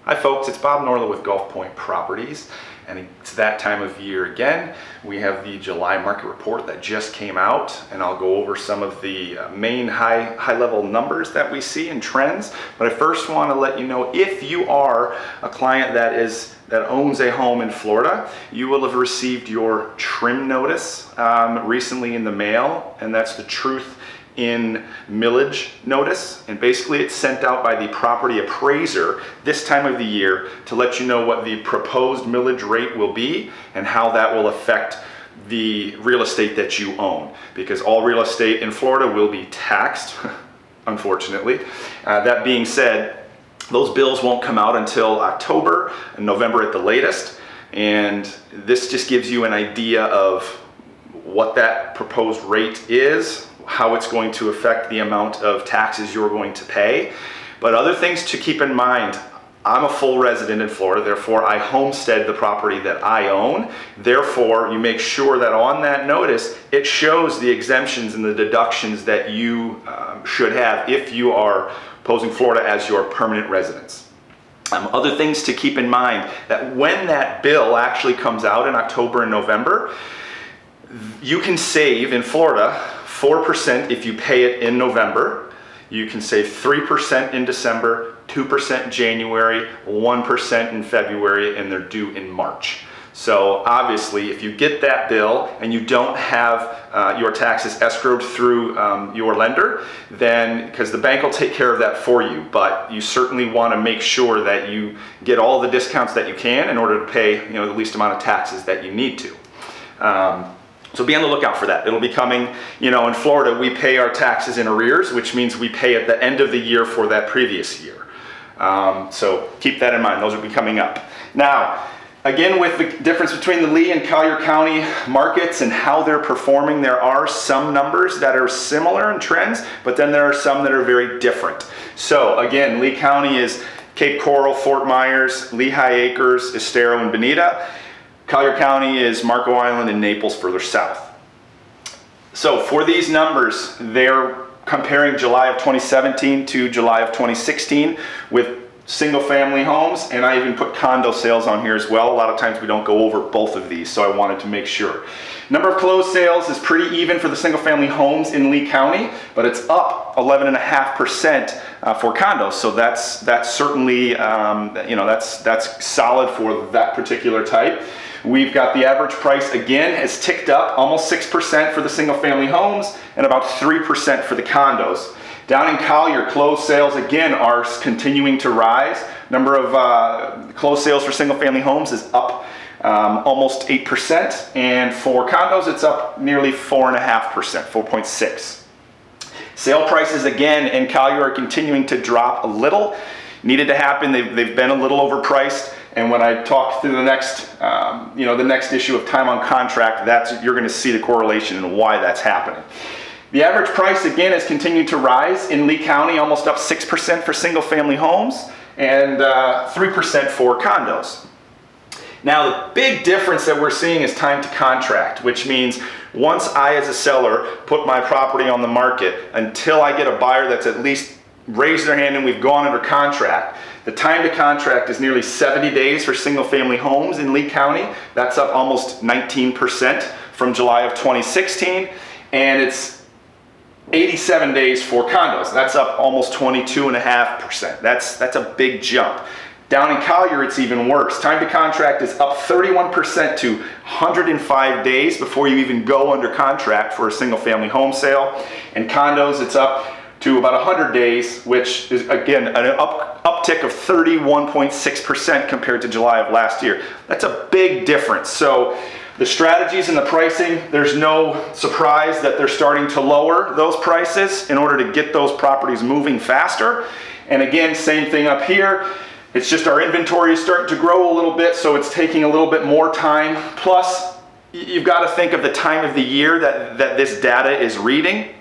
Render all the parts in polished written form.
Hi folks, it's Bob Norla with Gulf Point Properties, and it's that time of year again. We have the July market report that just came out, and I'll go over some of the main high-level numbers that we see and trends. But I first want to let you know, if you are a client that owns a home in Florida, you will have received your trim notice recently in the mail, and that's the truth in millage notice, and basically it's sent out by the property appraiser this time of the year to let you know what the proposed millage rate will be and how that will affect the real estate that you own, because all real estate in Florida will be taxed unfortunately. That being said, those bills won't come out until October and November at the latest, and this just gives you an idea of what that proposed rate is, how it's going to affect the amount of taxes you're going to pay. But other things to keep in mind: I'm a full resident in Florida, therefore I homestead the property that I own. Therefore, you make sure that on that notice it shows the exemptions and the deductions that you should have if you are posing Florida as your permanent residence. Other things to keep in mind: that when that bill actually comes out in October and November, you can save in Florida 4% if you pay it in November. You can save 3% in December, 2% in January, 1% in February, and they're due in March. So obviously, if you get that bill and you don't have your taxes escrowed through your lender, then, because the bank will take care of that for you, but you certainly want to make sure that you get all the discounts that you can in order to pay the least amount of taxes that you need to. So be on the lookout for that. It'll be coming. In Florida, we pay our taxes in arrears, which means we pay at the end of the year for that previous year. So keep that in mind. Those will be coming up. Now, again, with the difference between the Lee and Collier County markets and how they're performing, there are some numbers that are similar in trends, but then there are some that are very different. So again, Lee County is Cape Coral, Fort Myers, Lehigh Acres, Estero, and Bonita. Collier County is Marco Island and Naples further south. So for these numbers, they're comparing July of 2017 to July of 2016 with single family homes, and I even put condo sales on here as well. A lot of times we don't go over both of these, so I wanted to make sure. Number of closed sales is pretty even for the single family homes in Lee County, but it's up 11.5% for condos. So that's certainly that's solid for that particular type. We've got the average price again has ticked up almost 6% for the single family homes and about 3% for the condos. Down in Collier, closed sales again are continuing to rise. Number of closed sales for single family homes is up almost 8%, and for condos it's up nearly 4.5%, 4.6%. Sale prices again in Collier are continuing to drop a little. Needed to happen. They've been a little overpriced. And when I talk through the next issue of time on contract, you're going to see the correlation and why that's happening. The average price again has continued to rise in Lee County, almost up 6% for single family homes and 3% for condos. Now the big difference that we're seeing is time to contract, which means once I as a seller put my property on the market, until I get a buyer that's at least raised their hand and we've gone under contract, the time to contract is nearly 70 days for single family homes in Lee County. That's up almost 19% from July of 2016, and it's 87 days for condos. That's up almost 22.5%. That's a big jump. Down in Collier, it's even worse. Time to contract is up 31% to 105 days before you even go under contract for a single family home sale. And condos, it's up to about 100 days, which is again an uptick of 31.6% compared to July of last year. That's a big difference. So the strategies and the pricing, there's no surprise that they're starting to lower those prices in order to get those properties moving faster. And again, same thing up here. It's just our inventory is starting to grow a little bit, so it's taking a little bit more time. Plus, you've got to think of the time of the year that this data is reading.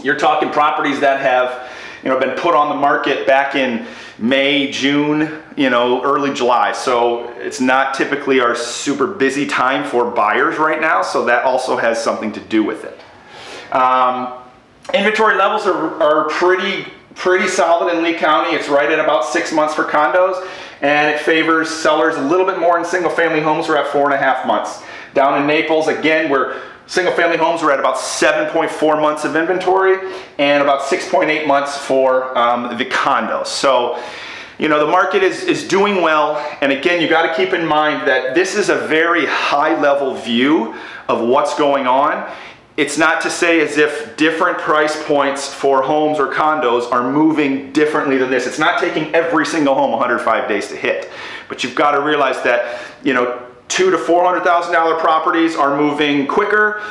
You're talking properties that have been put on the market back in May, June, early July. So it's not typically our super busy time for buyers right now. So that also has something to do with it. Inventory levels are pretty pretty solid in Lee County. It's right at about 6 months for condos, and it favors sellers a little bit more in single family homes. We're at 4.5 months. Down in Naples, again, we're single family homes are at about 7.4 months of inventory and about 6.8 months for the condos. So, you know, the market is doing well. And again, you got to keep in mind that this is a very high level view of what's going on. It's not to say as if different price points for homes or condos are moving differently than this. It's not taking every single home 105 days to hit. But you've got to realize that, you know, $200,000 to $400,000 properties are moving quicker.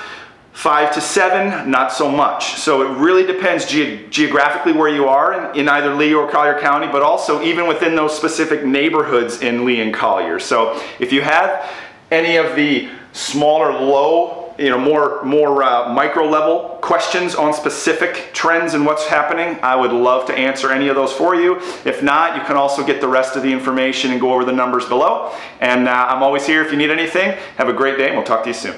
5 to 7, not so much. So it really depends geographically where you are in either Lee or Collier County, but also even within those specific neighborhoods in Lee and Collier. So if you have any of the smaller, low, you know, more micro level questions on specific trends and what's happening, I would love to answer any of those for you. If not, you can also get the rest of the information and go over the numbers below. And I'm always here if you need anything. Have a great day, and we'll talk to you soon.